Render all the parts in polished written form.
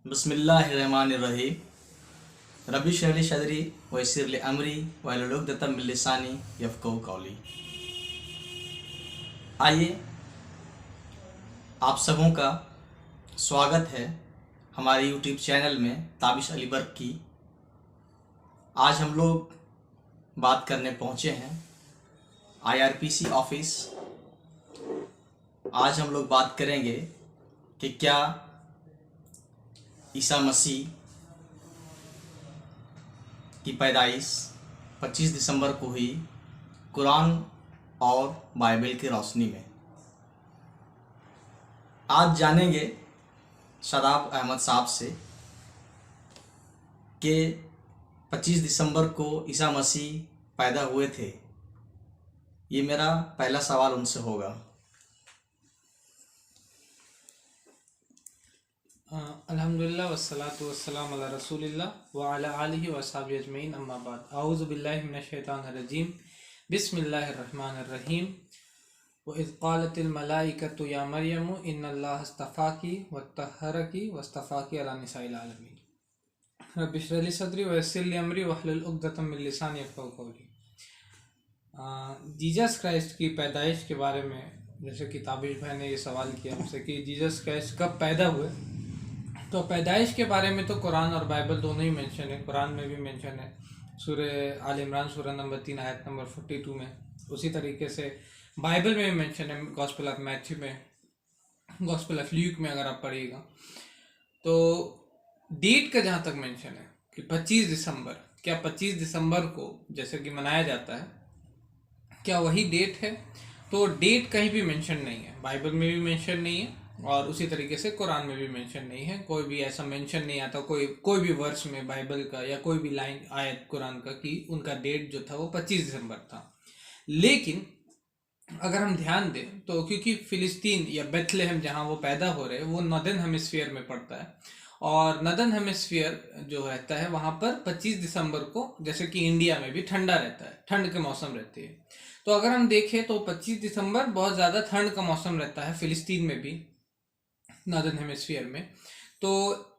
बिस्मिल्लाहिर्रहमानिर्रहीम। रब्बि इश्रह ली सदरी व यस्सिर ली अमरी वाहलुल उक़दतम मिन लिसानी यफ़क़हू क़ौली। आइए, आप सबों का स्वागत है हमारे यूट्यूब चैनल में ताबिश अली बर्क की। आज हम लोग बात करने पहुँचे हैं IRPC ऑफिस। आज हम लोग बात करेंगे कि क्या ईसा मसीह की पैदाइश 25 दिसंबर को हुई कुरान और बाइबल की रोशनी में। आज जानेंगे शादाब अहमद साहब से कि 25 दिसंबर को ईसा मसीह पैदा हुए थे। ये मेरा पहला सवाल उनसे होगा। अल्हम्दुलिल्लाह वस्सलातु वस्सलाम अला रसूलिल्लाह व अला आलिहि व अस्हाबिहि अजमईन, अम्मा बाद। औज़ु बिल्लाहि मिनश शैतानिर रजीम, बिस्मिल्लाहिर रहमानिर रहीम। व इज़ क़ालतिल मलाइकतु या मरियमु इन्नल्लाह अस्तफ़ाकी वत्तहरकी वस्तफ़ाकी अला निसाइल आलमीन। रब्बि इश्रह ली सदरी व यस्सिर ली अमरी वहलुल उक़दतम मिन लिसानी यफ़क़हू क़ौली। जीसस क्राइस्ट की पैदाइश के बारे में, जैसे कि ताबिश भाई ने ये सवाल किया हमसे कि जीसस क्राइस्ट कब पैदा हुए, तो पैदाइश के बारे में तो कुरान और बाइबल दोनों ही मेंशन है। कुरान में भी मेंशन है, सूरह आल इमरान सूरह नंबर 3 आयत नंबर 42 में। उसी तरीके से बाइबल में भी मेंशन है, गॉस्पेल ऑफ मैथ्यू में, गॉस्पेल ऑफ ल्यूक में अगर आप पढ़िएगा तो डेट का जहाँ तक मेंशन है कि 25 दिसंबर, क्या 25 दिसंबर को जैसे कि मनाया जाता है, क्या वही डेट है? तो डेट कहीं भी मेंशन नहीं है, बाइबल में भी मेंशन नहीं है और उसी तरीके से कुरान में भी मेंशन नहीं है। कोई भी ऐसा मेंशन नहीं आता कोई भी वर्ष में बाइबल का या कोई भी लाइन आयत कुरान का कि उनका डेट जो था वो 25 दिसंबर था। लेकिन अगर हम ध्यान दें तो क्योंकि फिलिस्तीन या बेथलेहम जहाँ वो पैदा हो रहे हैं वो नॉर्दर्न हेमिस्फीयर में पड़ता है और नॉर्दर्न हेमिस्फीयर जो रहता है वहाँ पर 25 दिसंबर को, जैसे कि इंडिया में भी ठंडा रहता है, ठंड के मौसम रहती है। तो अगर हम देखें तो 25 दिसंबर बहुत ज़्यादा ठंड का मौसम रहता है फिलिस्तीन में भी, नॉर्दर्न हेमिस्फीयर में। तो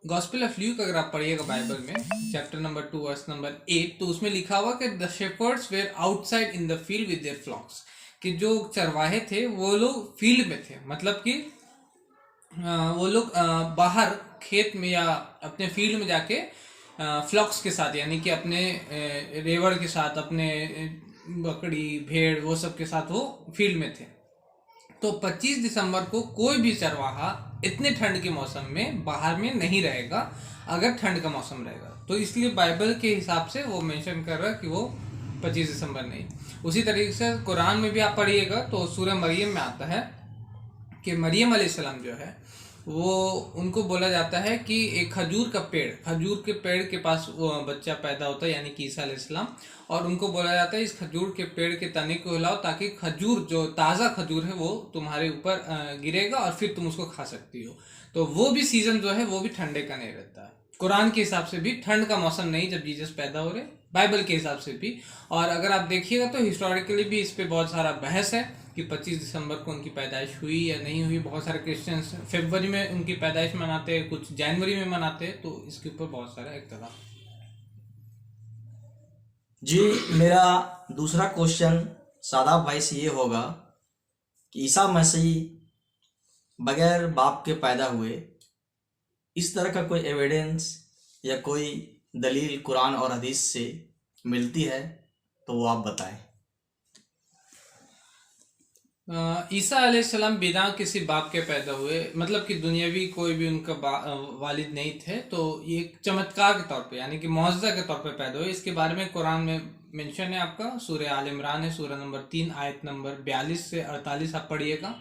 गॉस्पेल ऑफ ल्यूक अगर आप पढ़िएगा बाइबल में, चैप्टर नंबर 2 वर्स नंबर 8, तो उसमें लिखा हुआ कि the shepherds were outside in the field with their flocks, कि जो चरवाहे थे वो लोग फील्ड में थे, मतलब कि वो लोग बाहर खेत में या अपने फील्ड में जाके फ्लॉक्स के साथ, यानी कि अपने रेवड़ के साथ, अपने बकरी भेड़ वो सब के साथ वो फील्ड में थे। तो 25 दिसंबर को कोई भी चरवाहा इतने ठंड के मौसम में बाहर में नहीं रहेगा अगर ठंड का मौसम रहेगा। तो इसलिए बाइबल के हिसाब से वो मेंशन कर रहा है कि वो 25 दिसंबर नहीं। उसी तरीके से कुरान में भी आप पढ़िएगा तो सूरह मरियम में आता है कि मरियम अलैहिस्सलाम जो है वो, उनको बोला जाता है कि एक खजूर के पेड़ के पास वो बच्चा पैदा होता है, यानी कि ईसा अलैहिस्सलाम, और उनको बोला जाता है इस खजूर के पेड़ के तने को हिलाओ ताकि खजूर, जो ताज़ा खजूर है, वो तुम्हारे ऊपर गिरेगा और फिर तुम उसको खा सकती हो। तो वो भी सीज़न जो है वो भी ठंडे का नहीं रहता है। कुरान के हिसाब से भी ठंड का मौसम नहीं जब जीसस पैदा हो रहे, बाइबल के हिसाब से भी। और अगर आप देखिएगा तो हिस्टोरिकली भी इस पर बहुत सारा बहस है कि 25 दिसंबर को उनकी पैदाइश हुई या नहीं हुई। बहुत सारे क्रिश्चियंस फरवरी में उनकी पैदाइश मनाते हैं, कुछ जनवरी में मनाते हैं, तो इसके ऊपर बहुत सारा इख्तिलाफ। जी, मेरा दूसरा क्वेश्चन शादाब भाई से ये होगा कि ईसा मसीह बगैर बाप के पैदा हुए, इस तरह का कोई एविडेंस या कोई दलील कुरान और हदीस से मिलती है तो वो आप बताएं। ईसा अलैहिस्सलाम बिना किसी बाप के पैदा हुए, मतलब कि दुनियावी कोई भी उनका वालिद नहीं थे, तो ये एक चमत्कार के तौर पे, यानी कि मौजज़ा के तौर पे पैदा हुए। इसके बारे में कुरान में मेंशन है, आपका सूरह आल इमरान है, सूरह नंबर 3 आयत नंबर 42 से 48 आप पढ़िएगा।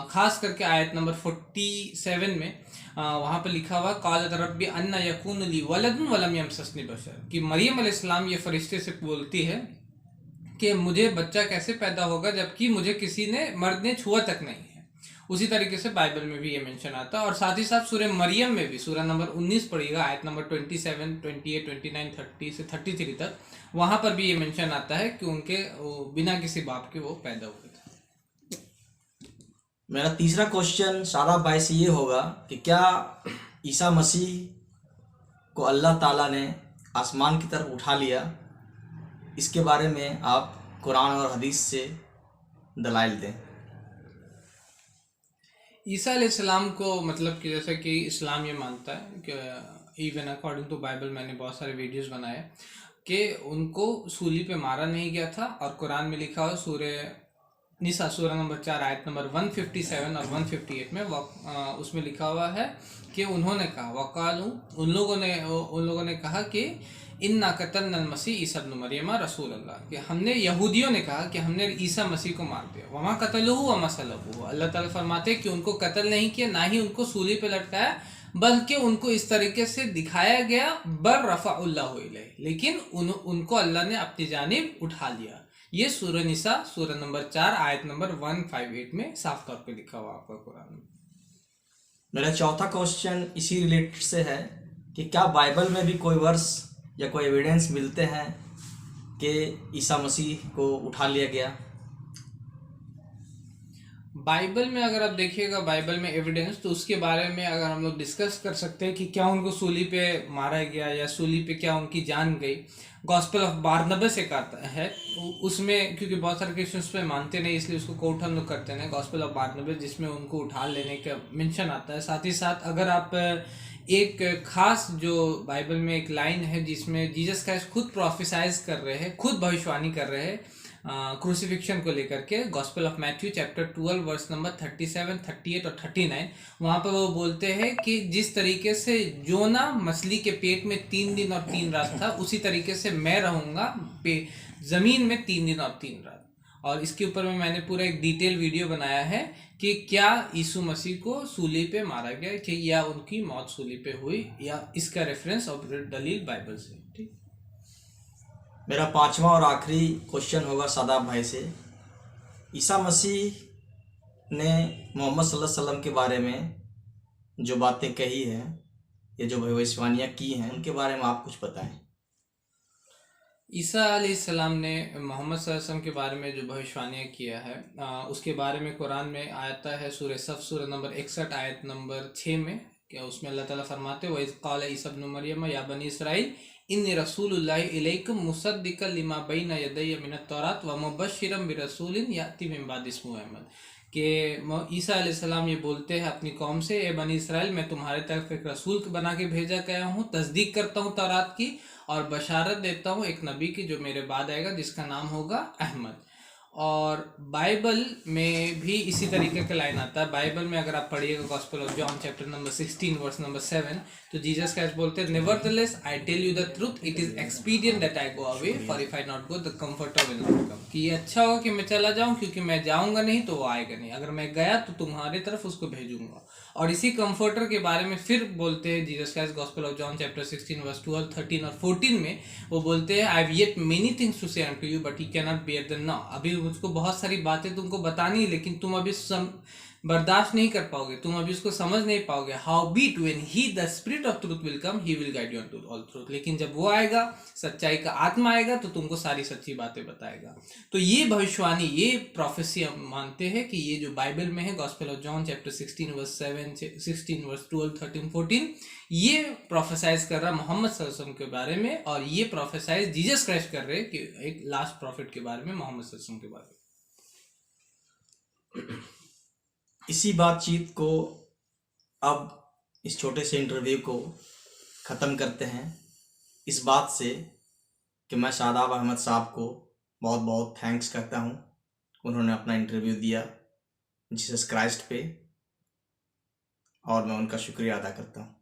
खास करके आयत नंबर 47 में वहाँ पर लिखा हुआ क़ालत रब्बी अन्ना यकूनु ली वलदुन वलम यमससनी बशर, कि मरियम अलैहिस्सलाम ये फरिश्ते से बोलती है कि मुझे बच्चा कैसे पैदा होगा जबकि मुझे किसी ने, मर्द ने छुआ तक नहीं है। उसी तरीके से बाइबल में भी ये मेंशन आता है। और साथ ही साथ सूरह मरियम में भी, सूरह नंबर 19 पढ़िएगा, आयत नंबर 27, 28, 29, 30 से 33 तक, वहाँ पर भी ये मेंशन आता है कि उनके बिना किसी बाप के वो पैदा हुए थे। मेरा तीसरा क्वेश्चन शादाब भाई से ये होगा कि क्या ईसा मसीह को अल्लाह ताला ने आसमान की तरफ उठा लिया, इसके बारे में आप कुरान और हदीस से दलाइल दें। ईसा अलैहिस्सलाम को मतलब कि जैसे कि इस्लाम ये मानता है कि इवन अकॉर्डिंग टू बाइबल, मैंने बहुत सारे वीडियोस बनाए कि उनको सूली पे मारा नहीं गया था, और कुरान में लिखा हुआ सूरे निसा सूरा नंबर 4 आयत नंबर 157 और 158 में उसमें लिखा हुआ है कि उन्होंने कहा वकालू, उन लोगों ने कहा कि इन्ना कतलना मसीह ईसा इब्न मरियम रसूल अल्लाह, कि हमने, यहूदियों ने कहा कि हमने ईसा मसीह को मार दिया। वमा कतलुहु वमा सलबुहु, अल्लाह ताला फरमाते कि उनको कत्ल नहीं किया, ना ही उनको सूली पे लटकाया, बल्कि उनको इस तरीके से दिखाया गया बर रफ़अल्लाहु इलैहि, लेकिन उनको अल्लाह ने अपनी जानिब उठा लिया। ये सूरह निसा सूरह नंबर 4 आयत नंबर 158 में साफ तौर पे लिखा हुआ आपका कुरान में। मेरा चौथा क्वेश्चन इसी रिलेटेड से है कि क्या बाइबल में भी कोई वर्स या कोई एविडेंस मिलते हैं कि ईसा मसीह को उठा लिया गया? बाइबल में अगर आप देखिएगा, बाइबल में एविडेंस, तो उसके बारे में अगर हम लोग डिस्कस कर सकते हैं कि क्या उनको सूली पे मारा गया या सूली पे क्या उनकी जान गई। गॉस्पेल ऑफ बारनबस एक आता है, उसमें क्योंकि बहुत सारे क्रिश्चियंस पे मानते नहीं, इसलिए उसको कोट हम लोग करते हैं गॉस्पेल ऑफ बारनबस, जिसमें उनको उठा लेने का मेंशन आता है। साथ ही साथ अगर आप एक खास जो बाइबल में एक लाइन है जिसमें जीसस क्राइस्ट खुद प्रोफेसाइज कर रहे हैं, खुद भविष्यवाणी कर रहे हैं क्रूसिफिक्शन को लेकर के, Gospel of Matthew chapter 12 verse number 37, 38 और 39, वहाँ पर वो बोलते हैं कि जिस तरीके से जोना मछली के पेट में 3 दिन और 3 रात था, उसी तरीके से मैं रहूँगा ज़मीन में 3 दिन और 3 रात। और इसके ऊपर में मैंने पूरा एक डिटेल वीडियो बनाया है कि क्या यीशु मसीह को सूली पे मारा गया कि या उनकी मौत सूली पे हुई, या इसका रेफरेंस और दलील बाइबल से। ठीक, मेरा पांचवा और आखिरी क्वेश्चन होगा सादाब भाई से। ईसा मसीह ने मोहम्मद सल्लल्लाहु अलैहि वसल्लम के बारे में जो बातें कही हैं या जो भविष्यवाणियाँ की हैं, उनके बारे में आप कुछ बताएं। ईसा अलैहिस्सलाम ने मोहम्मद सल्लल्लाहु अलैहि वसल्लम के बारे में जो भविष्यवाणियाँ किया है, उसके बारे में कुरान में आता है सूरह सफ सूरह नंबर 61 आयत नंबर 6 में, क्या उसमें अल्लाह ताला फरमाते वइज़ क़ाल ईसा इब्न मरियम या बनी इसराइल इन्नी रसूलुल्लाहि इलैकुम मुसद्दिक़न लिमा बैना यदैया मिनत तौरात व मुबश्शिरन बिरसूलिन याती मिन बाद इस्मुहु अहमद, कि ईसा अलैहिस्सलाम ये बोलते हैं अपनी कौम से, ए बनी इसराइल, मैं तुम्हारे तरफ एक रसूल बना के भेजा गया हूँ, तस्दीक करता हूँ तौरात की और बशारत देता हूँ एक नबी की जो मेरे बाद आएगा, जिसका नाम होगा अहमद। और बाइबल में भी इसी तरीके का लाइन आता है। बाइबल में अगर आप पढ़िएगा gospel of John chapter number 16 verse number 7, तो जीसस क्राइस्ट बोलते हैं nevertheless I tell you the truth it is expedient that I go away for if I not go the comforter will not come, कि ये अच्छा होगा कि मैं चला जाऊं, क्योंकि मैं जाऊंगा नहीं तो वो आएगा नहीं, अगर मैं गया तो तुम्हारी तरफ उसको भेजूंगा। और इसी कंफर्टर के बारे में फिर बोलते हैं Jesus Christ gospel of John chapter 16 verse 12, 13 और 14 में, वो बोलते हैं I have yet many things to say unto you but you can not bear them now, अभी मुझको बहुत सारी बातें तुमको बतानी है, लेकिन तुम अभी बर्दाश्त नहीं कर पाओगे, तुम अभी उसको समझ नहीं पाओगे। Howbeit when he the spirit of truth will come he will guide you to all truth, लेकिन जब वो आएगा, सच्चाई का आत्मा आएगा, तो तुमको सारी सच्ची बातें बताएगा। तो ये भविष्यवाणी, ये प्रोफेसी हम मानते हैं कि ये जो बाइबल में है Gospel of John chapter 16 verse 7, 16 verse 12, 13, 14, ये प्रोफेसाइज कर रहा है मोहम्मद सल्लल्लाहु अलैहि वसल्लम के बारे में, और ये प्रोफेसाइज जीसस क्राइस्ट कर रहे हैं कि एक लास्ट प्रॉफिट के बारे में, मोहम्मद सल्लल्लाहु अलैहि वसल्लम के बारे में। इसी बातचीत को अब इस छोटे से इंटरव्यू को ख़त्म करते हैं इस बात से कि मैं शादाब अहमद साहब को बहुत बहुत थैंक्स करता हूँ, उन्होंने अपना इंटरव्यू दिया जीसस क्राइस्ट पे, और मैं उनका शुक्रिया अदा करता हूँ।